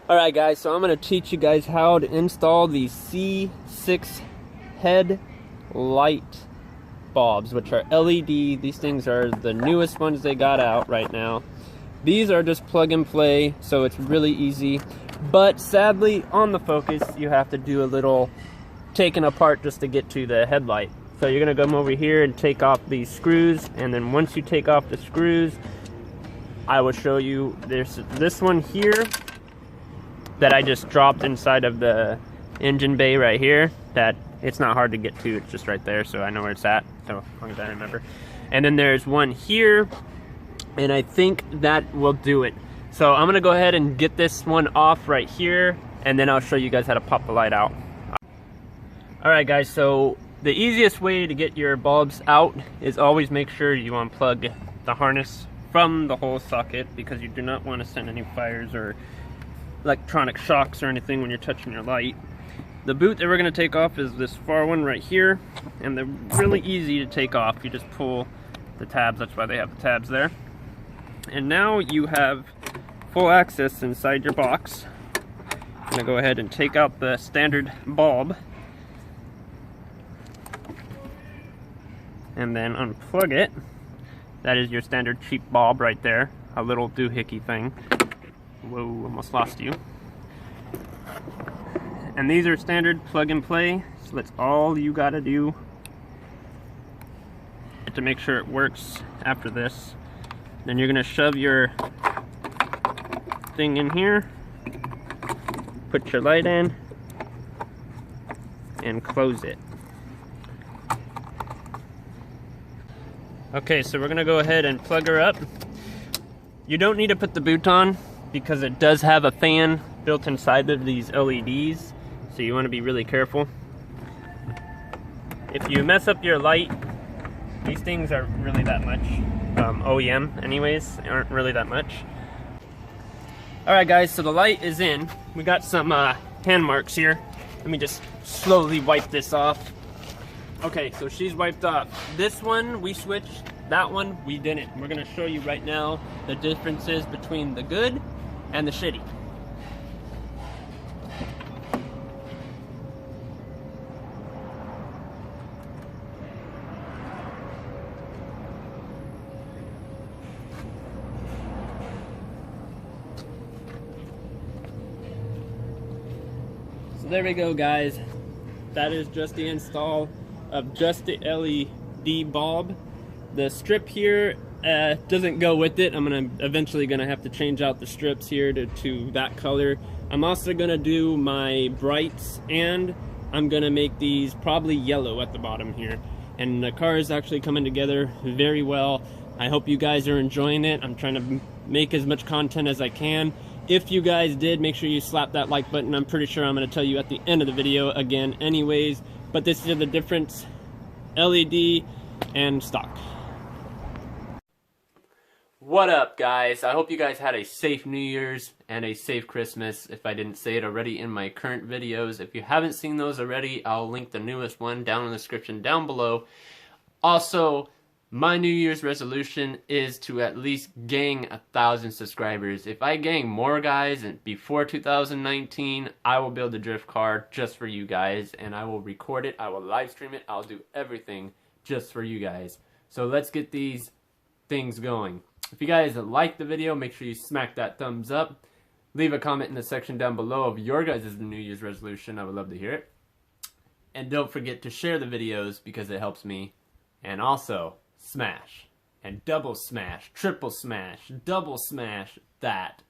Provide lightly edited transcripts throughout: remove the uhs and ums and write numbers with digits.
Alright guys, so I'm going to teach you guys how to install the C6 HeadLight bulbs, which are LED. These things are the newest ones they got out right now. These are just plug and play, so it's really easy. But sadly, on the Focus, you have to do a little taking apart just to get to the headlight. So you're going to come over here and take off these screws, and then once you take off the screws, I will show you. There's this one here that I just dropped inside of the engine bay right here, that it's not hard to get to, it's just right there, so I know where it's at, so as long as I remember. And then there's one here, and I think that will do it. So I'm gonna go ahead and get this one off right here, and then I'll show you guys how to pop the light out. Alright guys, so the easiest way to get your bulbs out is always make sure you unplug the harness from the whole socket, because you do not want to send any fires or electronic shocks or anything when you're touching your light. The boot that we're going to take off is this far one right here, and they're really easy to take off. You just pull the tabs, that's why they have the tabs there. And now you have full access inside your box. I'm going to go ahead and take out the standard bulb and then unplug it. That is your standard cheap bulb right there, a little doohickey thing. Whoa, almost lost you. And these are standard plug and play, so that's all you gotta do to make sure it works after this. Then you're gonna shove your thing in here, put your light in, and close it. Okay, so we're gonna go ahead and plug her up. You don't need to put the boot on, because it does have a fan built inside of these LEDs, so you want to be really careful. If you mess up your light, these things aren't really that much. OEM anyways, aren't really that much. Alright guys, so the light is in. We got some hand marks here. Let me just slowly wipe this off. Okay, so she's wiped off. This one we switched, that one we didn't. We're going to show you right now the differences between the good and the shitty. So there we go guys. That is just the install of just the LED bulb. The strip here doesn't go with it. I'm eventually gonna have to change out the strips here to that color. I'm also gonna do my brights, and I'm gonna make these probably yellow at the bottom here. And the car is actually coming together very well. I hope you guys are enjoying it. I'm trying to make as much content as I can. If you guys did, make sure you slap that like button. I'm pretty sure I'm gonna tell you at the end of the video again anyways, but this is the difference: LED and stock. What up guys? I hope you guys had a safe New Year's and a safe Christmas, if I didn't say it already in my current videos. If you haven't seen those already, I'll link the newest one down in the description down below. Also, my New Year's resolution is to at least gang 1,000 subscribers. If I gang more guys before 2019, I will build a drift car just for you guys, and I will record it, I will live stream it, I'll do everything just for you guys. So let's get these things going. If you guys like the video, make sure you smack that thumbs up. Leave a comment in the section down below of your guys' New Year's resolution. I would love to hear it. And don't forget to share the videos, because it helps me. And also, smash and double smash, triple smash, double smash that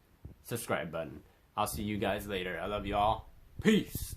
subscribe button. I'll see you guys later. I love you all. Peace.